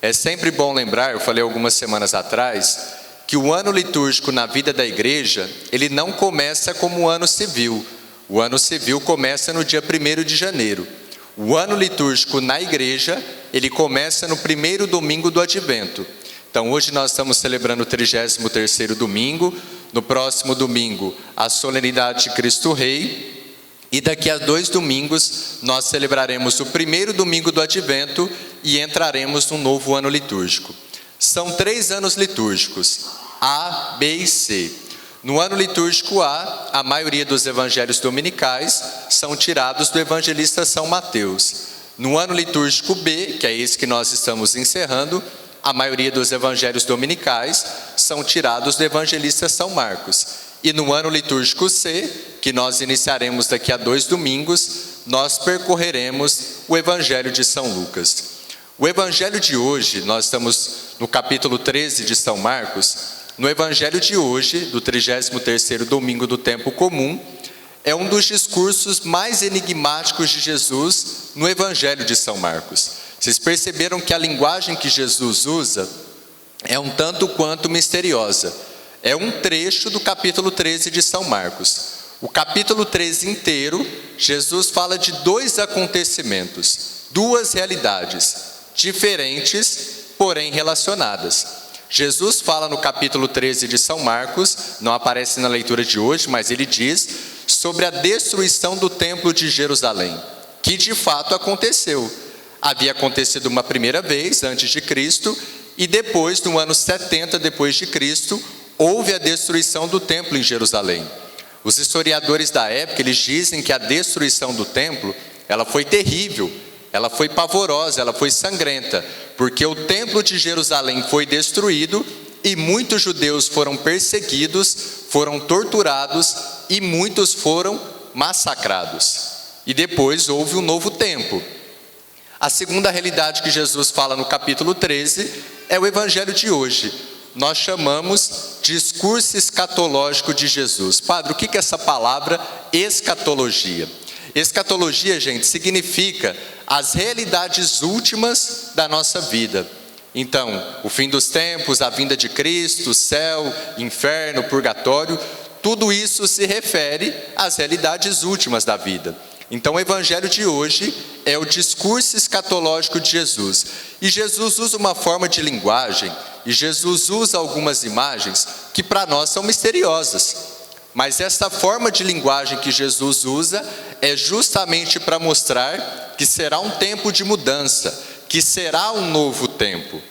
É sempre bom lembrar, eu falei algumas semanas atrás, que o ano litúrgico na vida da igreja, ele não começa como o ano civil. O ano civil começa no dia 1º de janeiro. O ano litúrgico na igreja, ele começa no primeiro domingo do Advento. Então hoje nós estamos celebrando o 33º domingo, no próximo domingo a solenidade de Cristo Rei, e daqui a 2 domingos nós celebraremos o primeiro domingo do Advento e entraremos num novo ano litúrgico. São 3 anos litúrgicos, A, B e C. No ano litúrgico A, a maioria dos evangelhos dominicais são tirados do evangelista São Mateus. No ano litúrgico B, que é esse que nós estamos encerrando, a maioria dos evangelhos dominicais são tirados do evangelista São Marcos. E no ano litúrgico C, que nós iniciaremos daqui a 2 domingos, nós percorreremos o evangelho de São Lucas. O evangelho de hoje, nós estamos no capítulo 13 de São Marcos. No evangelho de hoje, do 33º domingo do tempo comum, é um dos discursos mais enigmáticos de Jesus no evangelho de São Marcos. Vocês perceberam que a linguagem que Jesus usa é um tanto quanto misteriosa. É um trecho do capítulo 13 de São Marcos. O capítulo 13 inteiro, Jesus fala de 2 acontecimentos, 2 realidades, diferentes, porém relacionadas. Jesus fala no capítulo 13 de São Marcos, não aparece na leitura de hoje, mas ele diz sobre a destruição do templo de Jerusalém, que de fato aconteceu. Havia acontecido uma primeira vez, antes de Cristo, e depois, no ano 70 depois de Cristo, houve a destruição do templo em Jerusalém. Os historiadores da época, eles dizem que a destruição do templo, ela foi terrível, ela foi pavorosa, ela foi sangrenta, porque o templo de Jerusalém foi destruído e muitos judeus foram perseguidos, foram torturados e muitos foram massacrados. E depois houve um novo tempo. A segunda realidade que Jesus fala no capítulo 13 é o evangelho de hoje. Nós chamamos discurso escatológico de Jesus. Padre, o que é essa palavra escatologia? Escatologia, gente, significa as realidades últimas da nossa vida. Então, o fim dos tempos, a vinda de Cristo, céu, inferno, purgatório, tudo isso se refere às realidades últimas da vida. Então o evangelho de hoje é o discurso escatológico de Jesus. E Jesus usa uma forma de linguagem, e Jesus usa algumas imagens que para nós são misteriosas. Mas essa forma de linguagem que Jesus usa é justamente para mostrar que será um tempo de mudança, que será um novo tempo.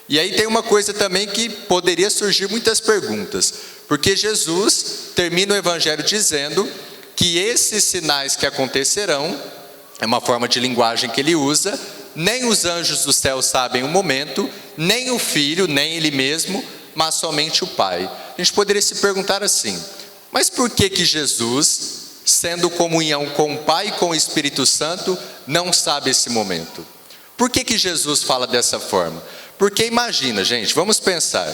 E aí tem uma coisa também que poderia surgir muitas perguntas, porque Jesus termina o evangelho dizendo que esses sinais que acontecerão, é uma forma de linguagem que ele usa, nem os anjos do céu sabem o momento, nem o Filho, nem ele mesmo, mas somente o Pai. A gente poderia se perguntar assim, mas por que Jesus, sendo comunhão com o Pai e com o Espírito Santo, não sabe esse momento? Por que Jesus fala dessa forma? Porque imagina, gente, vamos pensar,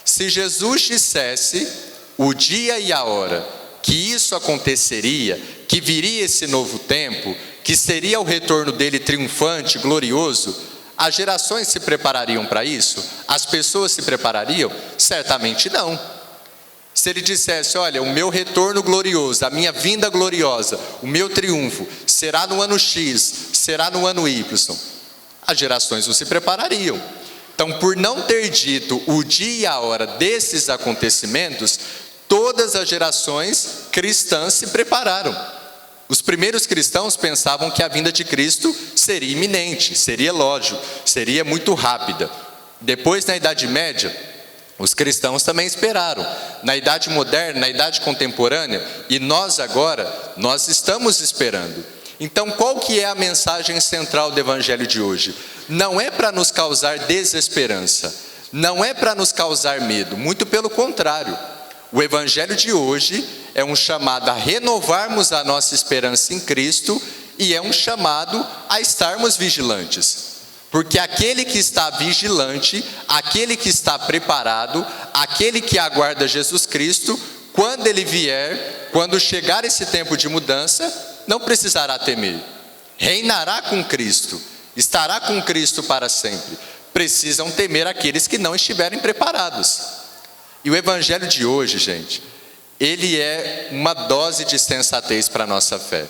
se Jesus dissesse o dia e a hora que isso aconteceria, que viria esse novo tempo, que seria o retorno dele triunfante, glorioso, as gerações se preparariam para isso? As pessoas se preparariam? Certamente não. Se ele dissesse, olha, o meu retorno glorioso, a minha vinda gloriosa, o meu triunfo, será no ano X, será no ano Y, as gerações não se preparariam. Então, por não ter dito o dia e a hora desses acontecimentos, todas as gerações cristãs se prepararam. Os primeiros cristãos pensavam que a vinda de Cristo seria iminente, seria lógico, seria muito rápida. Depois, na Idade Média, os cristãos também esperaram. Na Idade Moderna, na Idade Contemporânea, e nós agora, nós estamos esperando. Então, qual que é a mensagem central do Evangelho de hoje? Não é para nos causar desesperança, não é para nos causar medo, muito pelo contrário. O evangelho de hoje é um chamado a renovarmos a nossa esperança em Cristo e é um chamado a estarmos vigilantes. Porque aquele que está vigilante, aquele que está preparado, aquele que aguarda Jesus Cristo, quando ele vier, quando chegar esse tempo de mudança, não precisará temer. Reinará com Cristo, estará com Cristo para sempre. precisam temer aqueles que não estiverem preparados. E o evangelho de hoje, gente, ele é uma dose de sensatez para a nossa fé.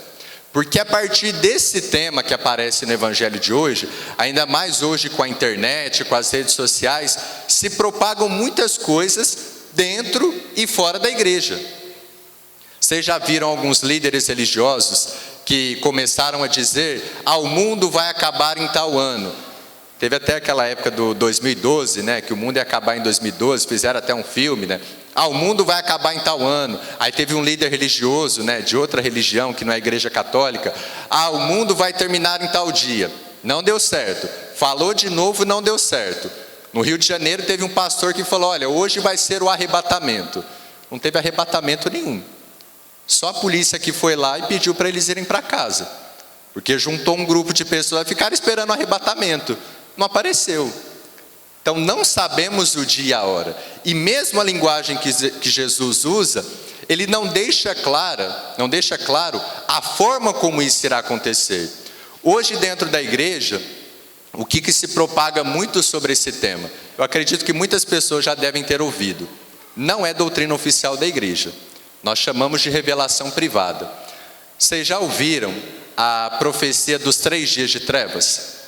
Porque a partir desse tema que aparece no evangelho de hoje, ainda mais hoje com a internet, com as redes sociais, se propagam muitas coisas dentro e fora da igreja. Vocês já viram alguns líderes religiosos que começaram a dizer: o mundo vai acabar em tal ano. Teve até aquela época do 2012, né, que o mundo ia acabar em 2012, fizeram até um filme, né? O mundo vai acabar em tal ano. Aí teve um líder religioso, né, de outra religião, que não é a igreja católica: o mundo vai terminar em tal dia. Não deu certo. Falou de novo, não deu certo. No Rio de Janeiro teve um pastor que falou: olha, hoje vai ser o arrebatamento. Não teve arrebatamento nenhum. Só a polícia que foi lá e pediu para eles irem para casa. Porque juntou um grupo de pessoas e ficaram esperando o arrebatamento. Não apareceu. Então não sabemos o dia e a hora. E mesmo a linguagem que Jesus usa, ele não deixa claro a forma como isso irá acontecer. Hoje dentro da igreja, o que se propaga muito sobre esse tema? Eu acredito que muitas pessoas já devem ter ouvido. Não é doutrina oficial da igreja. Nós chamamos de revelação privada. Vocês já ouviram a profecia dos 3 dias de trevas?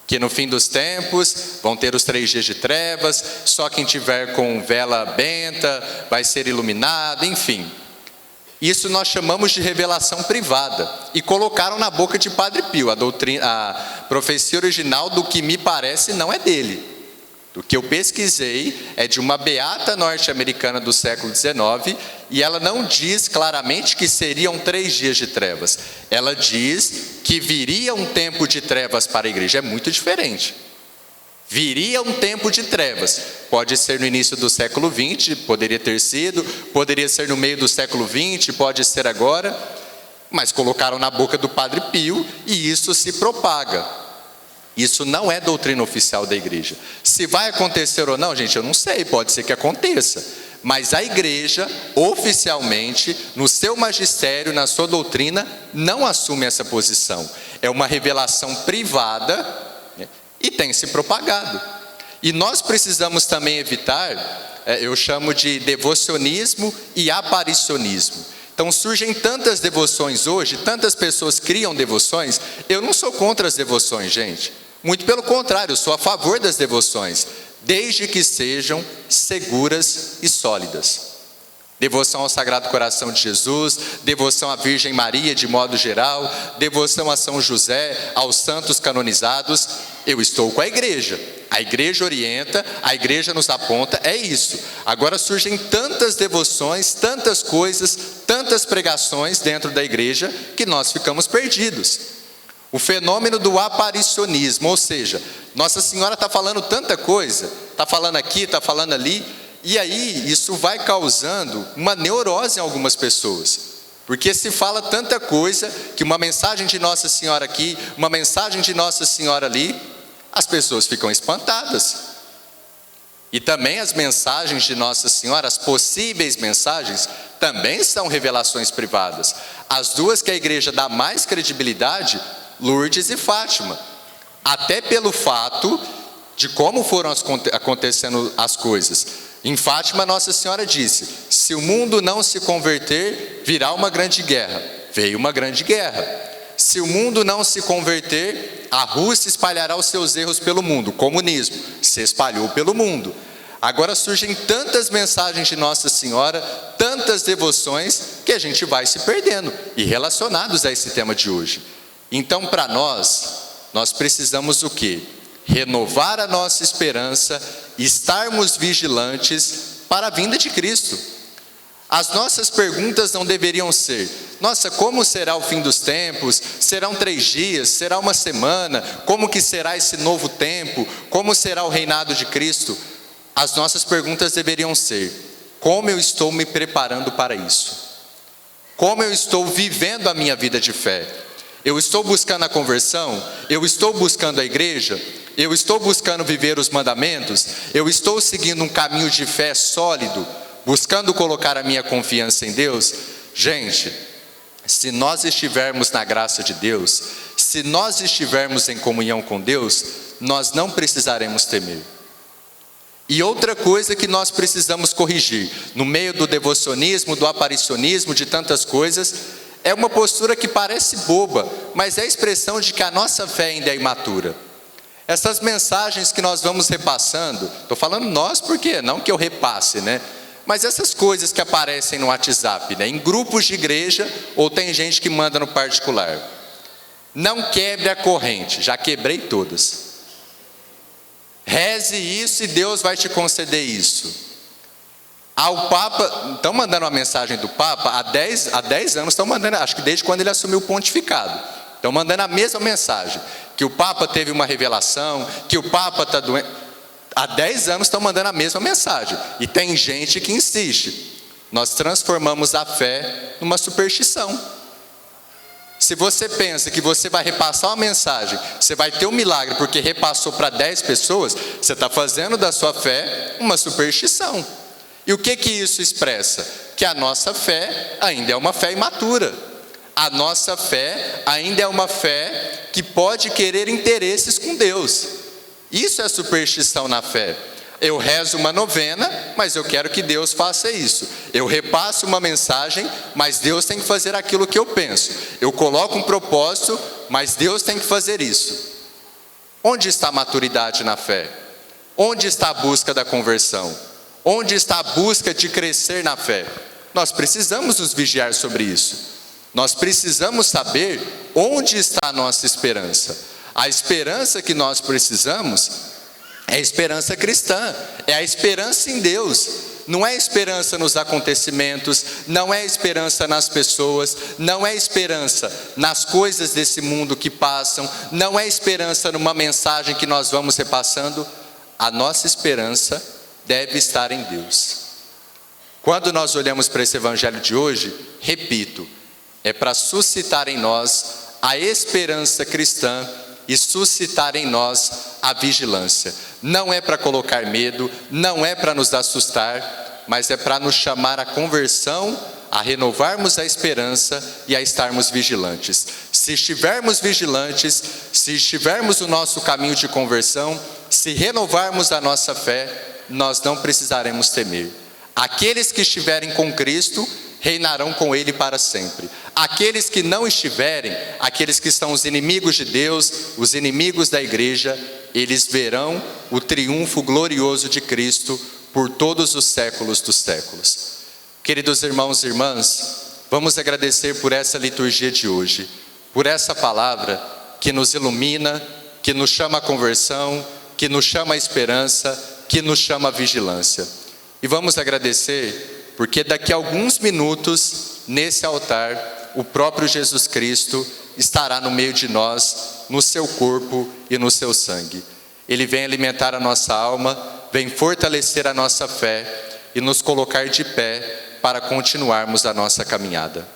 Que no fim dos tempos vão ter os 3 dias de trevas, só quem tiver com vela benta vai ser iluminado, enfim. Isso nós chamamos de revelação privada. E colocaram na boca de Padre Pio. A profecia original, do que me parece, não é dele. O que eu pesquisei é de uma beata norte-americana do século XIX, e ela não diz claramente que seriam 3 dias de trevas. Ela diz que viria um tempo de trevas para a igreja. É muito diferente. Viria um tempo de trevas. Pode ser no início do século XX, poderia ter sido, poderia ser no meio do século XX, pode ser agora, mas colocaram na boca do Padre Pio e isso se propaga. Isso não é doutrina oficial da igreja. Se vai acontecer ou não, gente, eu não sei, pode ser que aconteça. Mas a igreja, oficialmente, no seu magistério, na sua doutrina, não assume essa posição. É uma revelação privada, né, e tem se propagado. E nós precisamos também evitar, eu chamo de devocionismo e aparicionismo. Então surgem tantas devoções hoje, tantas pessoas criam devoções. Eu não sou contra as devoções, gente. Muito pelo contrário, eu sou a favor das devoções, desde que sejam seguras e sólidas. Devoção ao Sagrado Coração de Jesus, devoção à Virgem Maria de modo geral, devoção a São José, aos santos canonizados. Eu estou com a igreja orienta, a igreja nos aponta, é isso. Agora surgem tantas devoções, tantas coisas, tantas pregações dentro da igreja, que nós ficamos perdidos. O fenômeno do aparicionismo, ou seja, Nossa Senhora está falando tanta coisa, está falando aqui, está falando ali, e aí isso vai causando uma neurose em algumas pessoas, porque se fala tanta coisa, que uma mensagem de Nossa Senhora aqui, uma mensagem de Nossa Senhora ali, as pessoas ficam espantadas. E também as mensagens de Nossa Senhora, as possíveis mensagens, também são revelações privadas. As duas que a igreja dá mais credibilidade, Lourdes e Fátima, até pelo fato de como foram acontecendo as coisas. Em Fátima, Nossa Senhora disse: se o mundo não se converter, virá uma grande guerra. Veio uma grande guerra. Se o mundo não se converter, a Rússia espalhará os seus erros pelo mundo. O comunismo se espalhou pelo mundo. Agora surgem tantas mensagens de Nossa Senhora, tantas devoções, que a gente vai se perdendo, e relacionados a esse tema de hoje. Então, para nós precisamos o quê? Renovar a nossa esperança, estarmos vigilantes para a vinda de Cristo. As nossas perguntas não deveriam ser: nossa, como será o fim dos tempos? Serão 3 dias? Será uma semana? Como que será esse novo tempo? Como será o reinado de Cristo? As nossas perguntas deveriam ser: como eu estou me preparando para isso? Como eu estou vivendo a minha vida de fé? Eu estou buscando a conversão? Eu estou buscando a igreja? Eu estou buscando viver os mandamentos? Eu estou seguindo um caminho de fé sólido, buscando colocar a minha confiança em Deus? Gente, se nós estivermos na graça de Deus, se nós estivermos em comunhão com Deus, nós não precisaremos temer. E outra coisa que nós precisamos corrigir, no meio do devocionismo, do aparicionismo, de tantas coisas, é uma postura que parece boba, mas é a expressão de que a nossa fé ainda é imatura. Essas mensagens que nós vamos repassando, estou falando nós porque, não que eu repasse, né? Mas essas coisas que aparecem no WhatsApp, né? Em grupos de igreja, ou tem gente que manda no particular. Não quebre a corrente, já quebrei todas. Reze isso e Deus vai te conceder isso. Ao Papa, estão mandando uma mensagem do Papa, há 10 anos estão mandando, acho que desde quando ele assumiu o pontificado. Estão mandando a mesma mensagem, que o Papa teve uma revelação, que o Papa está doente. Há 10 anos estão mandando a mesma mensagem. E tem gente que insiste. Nós transformamos a fé numa superstição. Se você pensa que você vai repassar uma mensagem, você vai ter um milagre porque repassou para 10 pessoas, você está fazendo da sua fé uma superstição. E o que isso expressa? Que a nossa fé ainda é uma fé imatura. A nossa fé ainda é uma fé que pode querer interesses com Deus. Isso é superstição na fé. Eu rezo uma novena, mas eu quero que Deus faça isso. Eu repasso uma mensagem, mas Deus tem que fazer aquilo que eu penso. Eu coloco um propósito, mas Deus tem que fazer isso. Onde está a maturidade na fé? Onde está a busca da conversão? Onde está a busca de crescer na fé? Nós precisamos nos vigiar sobre isso. Nós precisamos saber onde está a nossa esperança. A esperança que nós precisamos é a esperança cristã, é a esperança em Deus. Não é esperança nos acontecimentos, não é esperança nas pessoas, não é esperança nas coisas desse mundo que passam, não é esperança numa mensagem que nós vamos repassando. A nossa esperança deve estar em Deus. Quando nós olhamos para esse evangelho de hoje, repito, é para suscitar em nós a esperança cristã e suscitar em nós a vigilância. Não é para colocar medo, não é para nos assustar, mas é para nos chamar à conversão, a renovarmos a esperança e a estarmos vigilantes. Se estivermos vigilantes, se estivermos no nosso caminho de conversão, se renovarmos a nossa fé, nós não precisaremos temer. Aqueles que estiverem com Cristo reinarão com Ele para sempre. Aqueles que não estiverem, aqueles que são os inimigos de Deus, os inimigos da igreja, eles verão o triunfo glorioso de Cristo por todos os séculos dos séculos. Queridos irmãos e irmãs, vamos agradecer por essa liturgia de hoje, por essa palavra que nos ilumina, que nos chama à conversão, que nos chama à esperança, que nos chama à vigilância. E vamos agradecer porque daqui a alguns minutos, nesse altar, o próprio Jesus Cristo estará no meio de nós, no seu corpo e no seu sangue. Ele vem alimentar a nossa alma, vem fortalecer a nossa fé e nos colocar de pé para continuarmos a nossa caminhada.